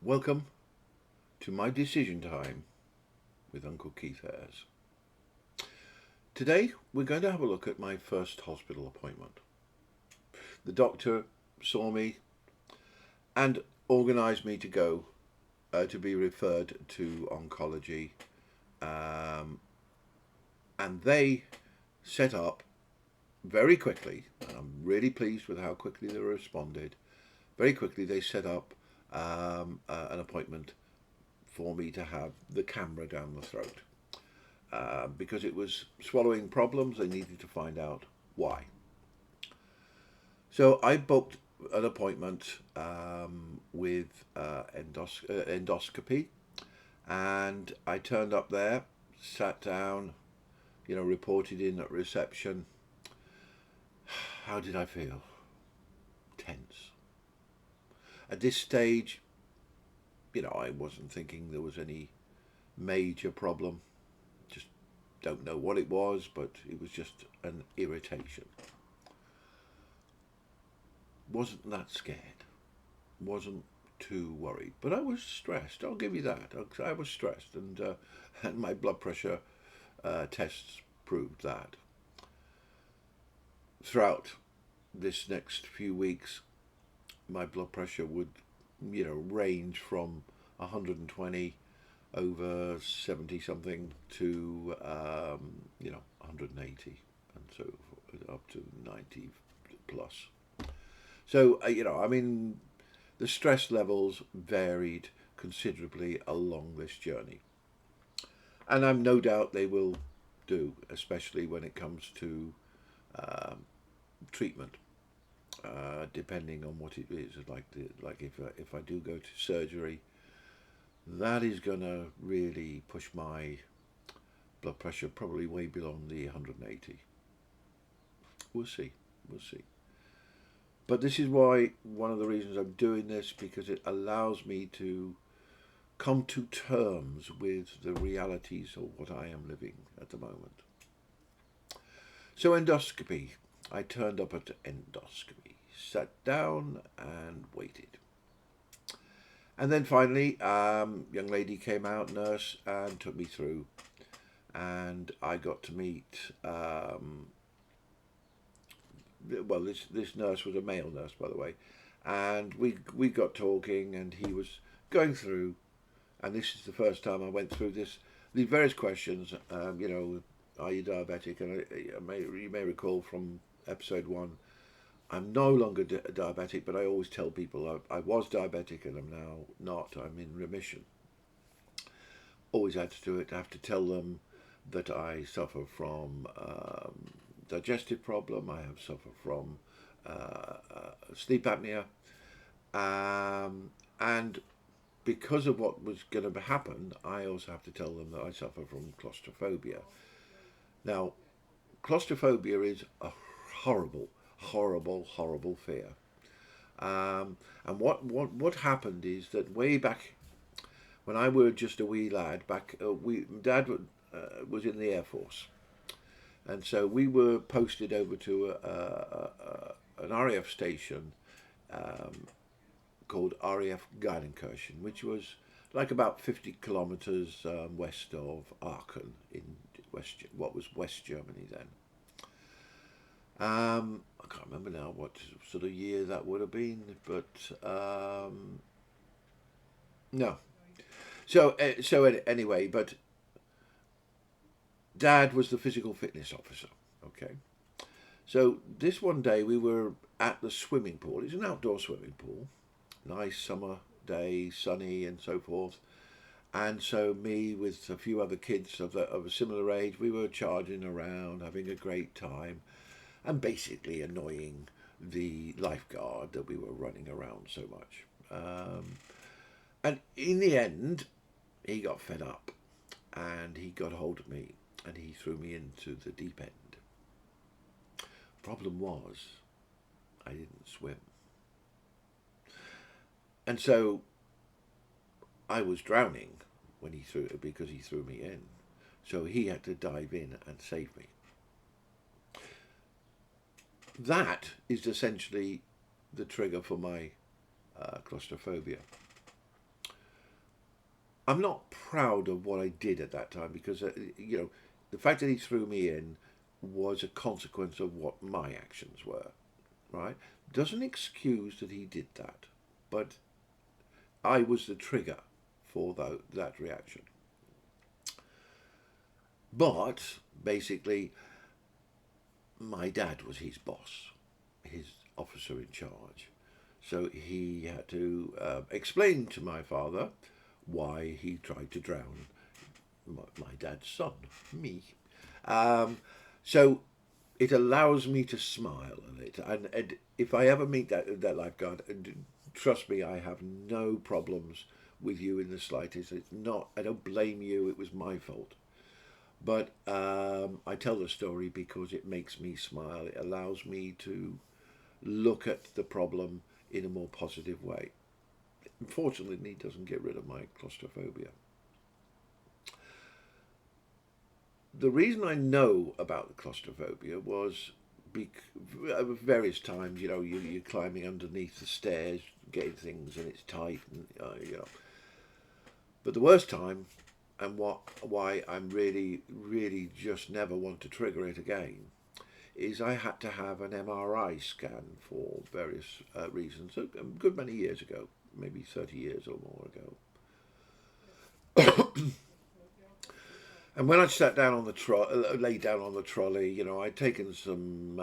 Welcome to my decision time with Uncle Keith Ayres. Today we're going to have a look at my first hospital appointment. The doctor saw me and organised me to go to be referred to oncology, and they set up very quickly. I'm really pleased with how quickly they responded. Very quickly they set up an appointment for me to have the camera down the throat. Because it was swallowing problems, they needed to find out why. So I booked an appointment with endoscopy, and I turned up there, sat down, reported in at reception. How did I feel? Tense. At this stage, I wasn't thinking there was any major problem. Just don't know what it was, but it was just an irritation. Wasn't that scared. Wasn't too worried, but I was stressed. I'll give you that. I was stressed, and my blood pressure tests proved that. Throughout this next few weeks, my blood pressure would, range from 120 over 70 something to 180, and so up to 90 plus. So the stress levels varied considerably along this journey, and I'm no doubt they will do, especially when it comes to treatment. Depending on what it is, like if I do go to surgery, that is gonna really push my blood pressure probably way beyond the 180. We'll see. But this is why one of the reasons I'm doing this, because it allows me to come to terms with the realities of what I am living at the moment. So endoscopy. I turned up at endoscopy, sat down and waited. And then finally, young lady came out, nurse, and took me through. And I got to meet, this nurse was a male nurse, by the way. And we got talking, and he was going through, and this is the first time I went through these various questions. Are you diabetic? And you may recall from episode 1, I'm no longer diabetic, but I always tell people I was diabetic and I'm now not. I'm in remission. Always had to do it. I have to tell them that I suffer from digestive problem. I have suffered from sleep apnea, and because of what was going to happen, I also have to tell them that I suffer from claustrophobia. Now, claustrophobia is a horrible, fear. And what happened is that way back when I were just a wee lad, Dad was in the Air Force, and so we were posted over to an RAF station called RAF Geilenkirchen, which was like about 50 kilometres west of Aachen in what was West Germany then. I can't remember now what sort of year that would have been, but no. So anyway, but Dad was the physical fitness officer. Okay. So this one day we were at the swimming pool. It's an outdoor swimming pool, nice summer day, sunny and so forth. And so me with a few other kids of a similar age, we were charging around, having a great time, and basically annoying the lifeguard that we were running around so much. And in the end, he got fed up, and he got hold of me, and he threw me into the deep end. Problem was, I didn't swim. And so I was drowning because he threw me in. So he had to dive in and save me. That is essentially the trigger for my claustrophobia. I'm not proud of what I did at that time because, you know, the fact that he threw me in was a consequence of what my actions were, right? Doesn't excuse that he did that, but I was the trigger for that reaction. But basically, my dad was his boss, his officer in charge. So he had to explain to my father why he tried to drown my dad's son, me. Um, so it allows me to smile at it. And if I ever meet that lifeguard, trust me, I have no problems with you in the slightest. It's not. I don't blame you. It was my fault. But I tell the story because it makes me smile. It allows me to look at the problem in a more positive way. Unfortunately, it doesn't get rid of my claustrophobia. The reason I know about the claustrophobia was various times, you know, you're climbing underneath the stairs, getting things, and it's tight, and you know. But the worst time, and why I'm really just never want to trigger it again, is I had to have an MRI scan for various reasons, a good many years ago, maybe 30 years or more ago. And when I sat down on the lay down on the trolley, you know, I'd taken some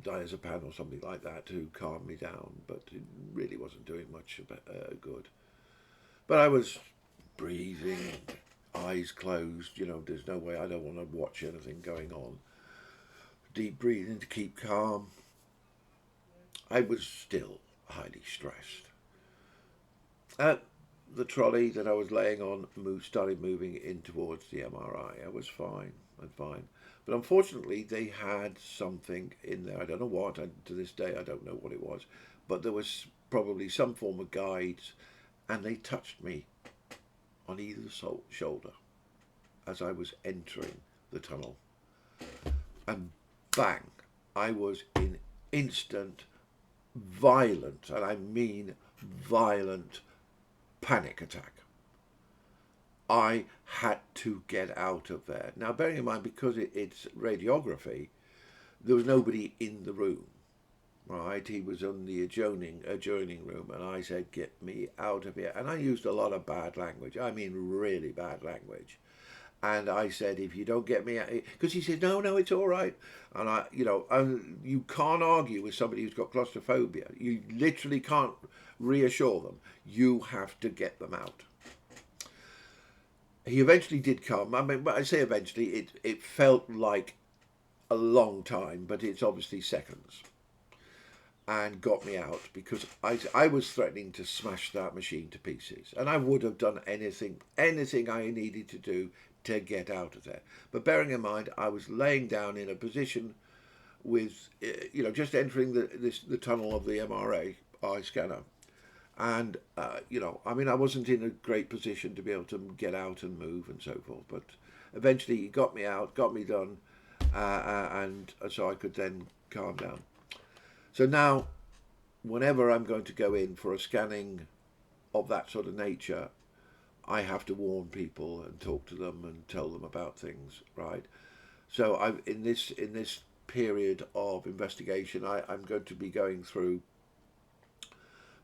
diazepam or something like that to calm me down, but it really wasn't doing much good. But I was breathing, eyes closed. You know, there's no way. I don't want to watch anything going on. Deep breathing to keep calm. I was still highly stressed. The trolley that I was laying on started moving in towards the MRI. I was fine. I'm fine. But unfortunately, they had something in there. I don't know what. To this day, I don't know what it was. But there was probably some form of guides, and they touched me on either shoulder as I was entering the tunnel. And bang, I was in instant, violent, and I mean violent, panic attack. I had to get out of there. Now, bearing in mind, because it's radiography, there was nobody in the room, right? He was in the adjoining room, and I said, "Get me out of here." And I used a lot of bad language. I mean, really bad language. And I said, "If you don't get me out," because he said, "No, it's all right." And you can't argue with somebody who's got claustrophobia. You literally can't reassure them. You have to get them out. He eventually did come. I mean, but I say eventually, it felt like a long time, but it's obviously seconds. And got me out because I was threatening to smash that machine to pieces. And I would have done anything I needed to do to get out of there. But bearing in mind, I was laying down in a position with, just entering the tunnel of the MRA eye scanner. And, I wasn't in a great position to be able to get out and move and so forth. But eventually he got me out, got me done, and so I could then calm down. So now, whenever I'm going to go in for a scanning of that sort of nature, I have to warn people and talk to them and tell them about things, right? So in this period of investigation, I'm going to be going through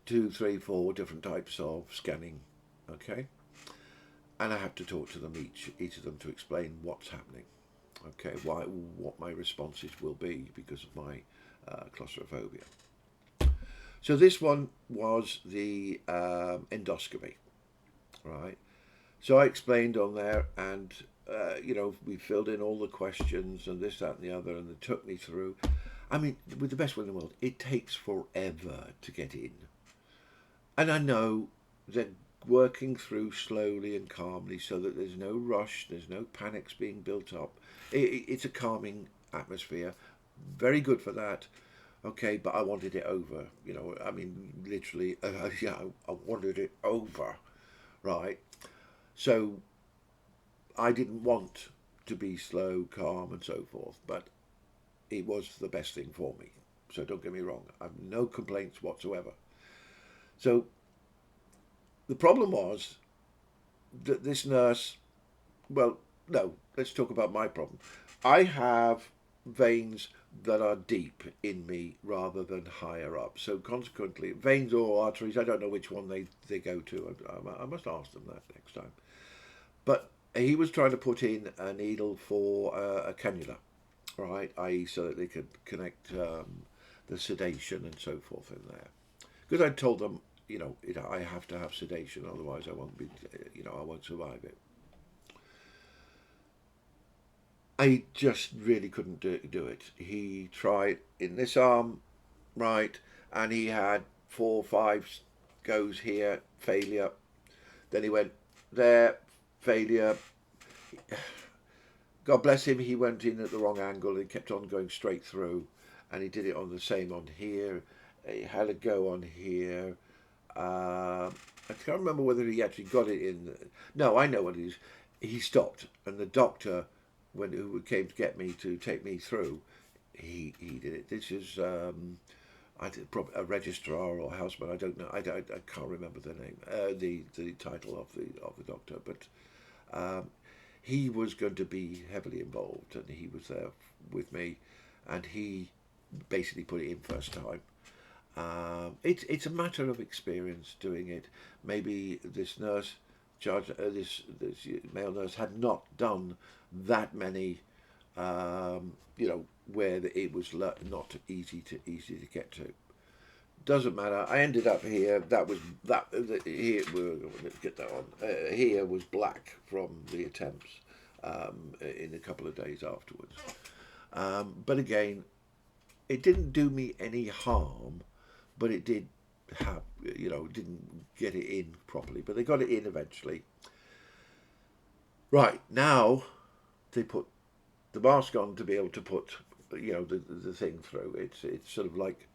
2, 3, 4 different types of scanning, okay? And I have to talk to them each of them to explain what's happening, okay? What my responses will be because of my claustrophobia. So this one was the endoscopy, right? So I explained on there, and we filled in all the questions and this, that, and the other, and they took me through. I mean, with the best will in the world, it takes forever to get in, and I know they're working through slowly and calmly so that there's no rush, there's no panics being built up. It's a calming atmosphere, very good for that. Okay, but I wanted it over. I mean, literally, I wanted it over, right? So I didn't want to be slow, calm, and so forth, but it was the best thing for me. So don't get me wrong, I have no complaints whatsoever. So the problem was this nurse, well, no, let's talk about my problem. I have veins that are deep in me rather than higher up. So consequently, veins or arteries, I don't know which one they go to. I must ask them that next time. But he was trying to put in a needle for a cannula, right? I.e., so that they could connect the sedation and so forth in there. Because I told them, I have to have sedation, otherwise I won't be, I won't survive it. I just really couldn't do it. He tried in this arm, right, and he had 4 or 5 goes here, failure. Then he went there, failure. God bless him, he went in at the wrong angle and kept on going straight through. And he did it on the same on here. He had a go on here. I can't remember whether he actually got it in. No, I know what it is. He stopped, and the doctor, who came to get me to take me through, he did it. This is I did probably a registrar or houseman. I don't know. I can't remember the name, the title of the doctor, but um, he was going to be heavily involved, and he was there with me, and he basically put it in first time. It's a matter of experience doing it. Maybe this nurse, this male nurse, had not done that many, where it was not easy to get to. Doesn't matter. I ended up here. That was that. Here, let's get that on. Here was black from the attempts in a couple of days afterwards. But again, it didn't do me any harm, but it did have, didn't get it in properly. But they got it in eventually. Right, now they put the mask on to be able to put, the thing through. It's sort of like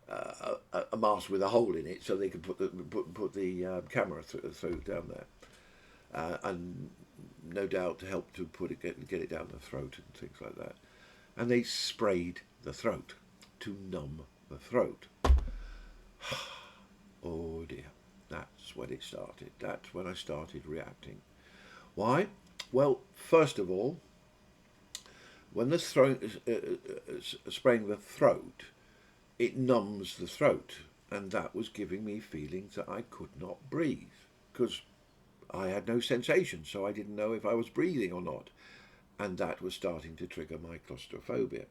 a mask with a hole in it, so they could put the camera through down there, and no doubt to help to get it down the throat and things like that. And they sprayed the throat to numb the throat. Oh dear, that's when it started. That's when I started reacting. Why? Well, first of all, when the throat spraying the throat, it numbs the throat, and that was giving me feelings that I could not breathe because I had no sensation, so I didn't know if I was breathing or not, and that was starting to trigger my claustrophobia.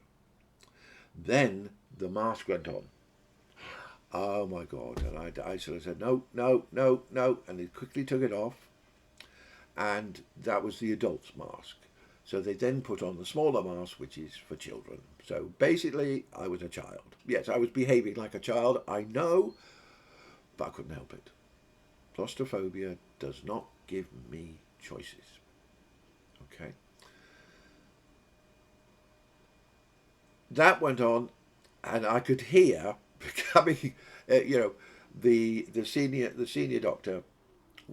Then the mask went on. Oh my God! And I sort of said no, no, no, no, and they quickly took it off, and that was the adult's mask. So they then put on the smaller mask, which is for children. So basically, I was a child. Yes, I was behaving like a child, I know, but I couldn't help it. Claustrophobia does not give me choices. Okay. That went on, and I could hear becoming, the senior doctor.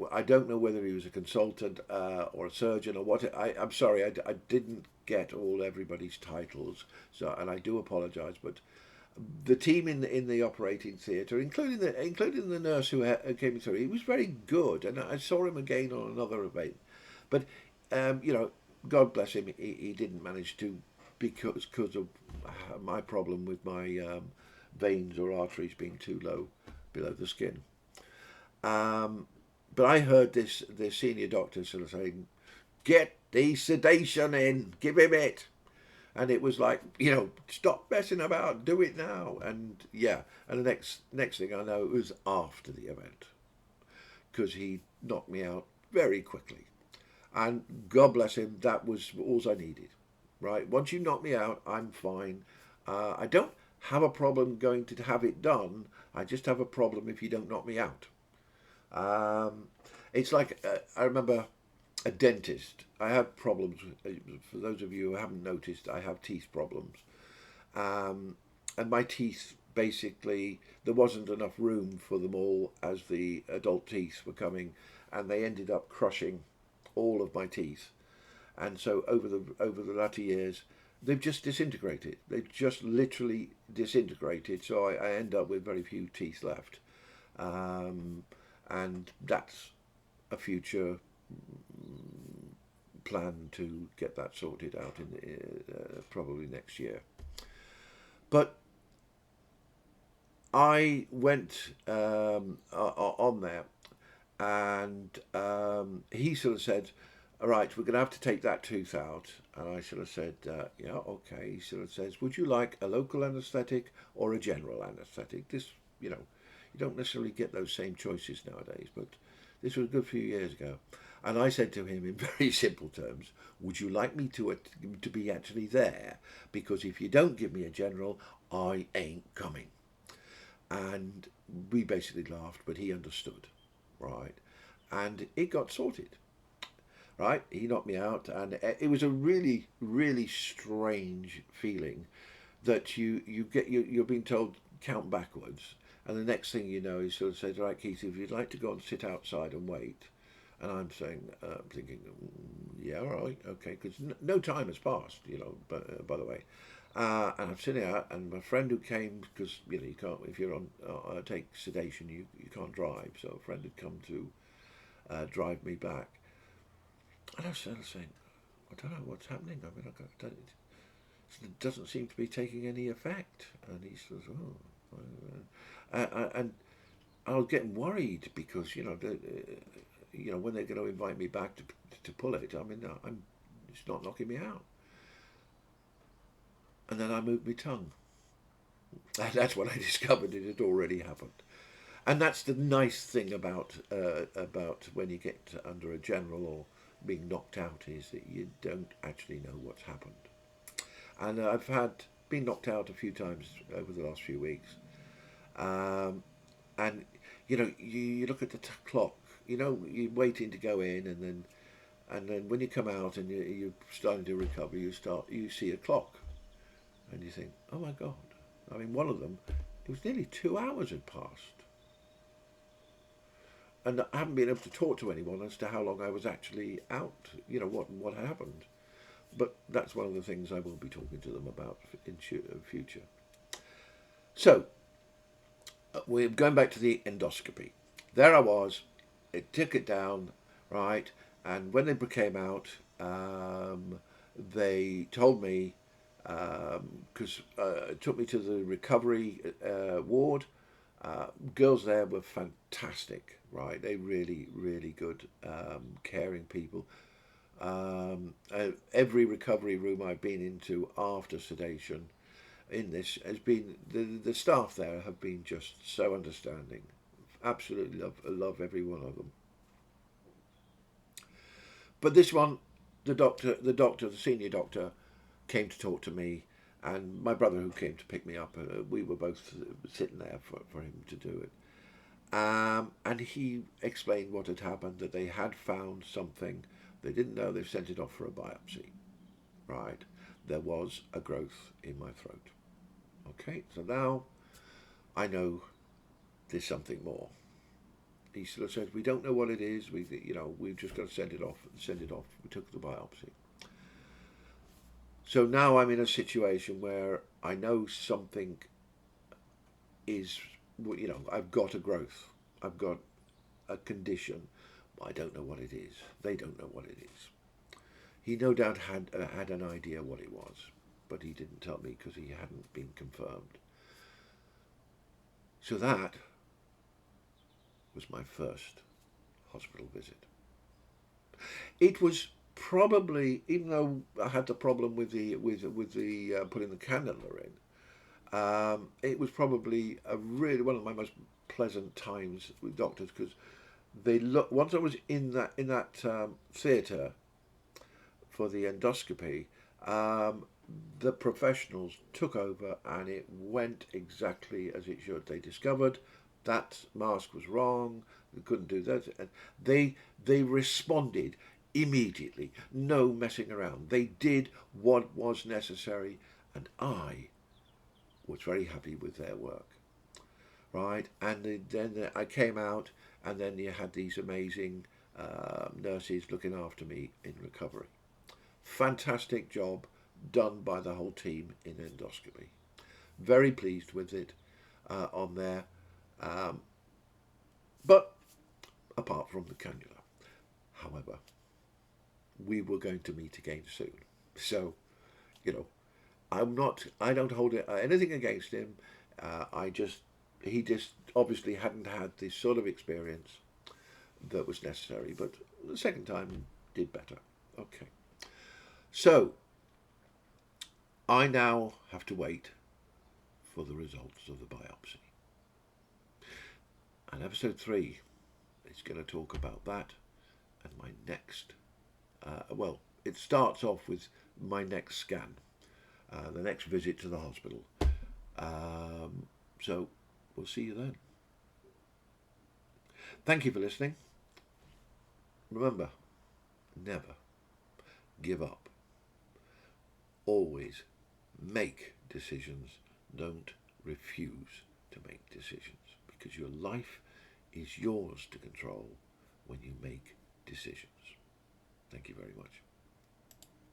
I don't know whether he was a consultant or a surgeon or what. I'm sorry, I didn't get everybody's titles, so, and I do apologise. But the team in the operating theatre, including the nurse who came through, he was very good, and I saw him again on another event. But God bless him, he didn't manage to, because of my problem with my veins or arteries being too low below the skin. But I heard this senior doctor sort of saying, "Get the sedation in, give him it." And it was like, stop messing about, do it now. And yeah, and the next thing I know, it was after the event, because he knocked me out very quickly. And God bless him, that was all I needed. Right, once you knock me out, I'm fine. I don't have a problem going to have it done. I just have a problem if you don't knock me out. It's like, I remember a dentist. I have problems. For those of you who haven't noticed, I have teeth problems. And my teeth, basically, there wasn't enough room for them all as the adult teeth were coming, and they ended up crushing all of my teeth. And so over the latter years, they've just disintegrated. They've just literally disintegrated. So I end up with very few teeth left. And that's a future plan to get that sorted out in probably next year. But I went on there, and he sort of said, "All right, we're going to have to take that tooth out." And I sort of said, "Yeah, okay." He sort of says, "Would you like a local anaesthetic or a general anaesthetic?" This, you know, you don't necessarily get those same choices nowadays, but this was a good few years ago. And I said to him in very simple terms, "Would you like me to be actually there? Because if you don't give me a general, I ain't coming." And we basically laughed, but he understood, right? And it got sorted, right? He knocked me out, and it was a really, really strange feeling that you're being told count backwards, and the next thing you know, he sort of says, "Right, Keith, if you'd like to go and sit outside and wait," and I'm saying, thinking, "Yeah, all right, okay," because no time has passed, you know. But by the way, and I'm sitting out, and my friend who came, because you know you can't, if you're on take sedation, you can't drive. So a friend had come to drive me back, and I was sort of saying, "I don't know what's happening. I mean, it doesn't seem to be taking any effect." And he says, "Oh," and I was getting worried because you know when they're going to invite me back to pull it. I mean, it's not knocking me out. And then I moved my tongue. And that's when I discovered it had already happened. And that's the nice thing about when you get under a general or being knocked out, is that you don't actually know what's happened. And I've been knocked out a few times over the last few weeks, um, and you look at the clock. You know, you're waiting to go in, and then when you come out and you're starting to recover, you see a clock, and you think, "Oh my God!" I mean, one of them, it was nearly 2 hours had passed, and I haven't been able to talk to anyone as to how long I was actually out. You know what happened, but that's one of the things I will be talking to them about in future. So we're going back to the endoscopy. There I was. It took it down, right, and when they came out, they told me, because it took me to the recovery ward. Girls there were fantastic, right? They really, really good, caring people. Every recovery room I've been into after sedation in this has been the staff there have been just so understanding. Absolutely love every one of them. But this one, the senior doctor, came to talk to me, and my brother who came to pick me up. We were both sitting there for him to do it. And he explained what had happened, that they had found something. They didn't know, they've sent it off for a biopsy. Right. There was a growth in my throat. Okay, so now I know there's something more. He sort of said, "We don't know what it is. We've just got to send it off. Send it off." We took the biopsy. So now I'm in a situation where I know something is, I've got a growth. I've got a condition. I don't know what it is. They don't know what it is. He no doubt had an idea what it was, but he didn't tell me because he hadn't been confirmed. So that was my first hospital visit. It was probably, even though I had the problem with the putting the cannula in, it was probably a really one of my most pleasant times with doctors, because they look once I was in that theatre for the endoscopy. The professionals took over, and it went exactly as it should. They discovered that mask was wrong. They couldn't do that, and they responded immediately. No messing around. They did what was necessary, and I was very happy with their work. Right, and then I came out, and then you had these amazing nurses looking after me in recovery. Fantastic job done by the whole team in endoscopy. Very pleased with it on there. But apart from the cannula. However, we were going to meet again soon. So, you know, I don't hold anything against him. He just obviously hadn't had this sort of experience that was necessary, but the second time did better. Okay. So, I now have to wait for the results of the biopsy. And episode 3 is going to talk about that and my next, it starts off with my next scan, the next visit to the hospital. So we'll see you then. Thank you for listening. Remember, never give up. Always make decisions. Don't refuse to make decisions, because your life is yours to control when you make decisions. Thank you very much.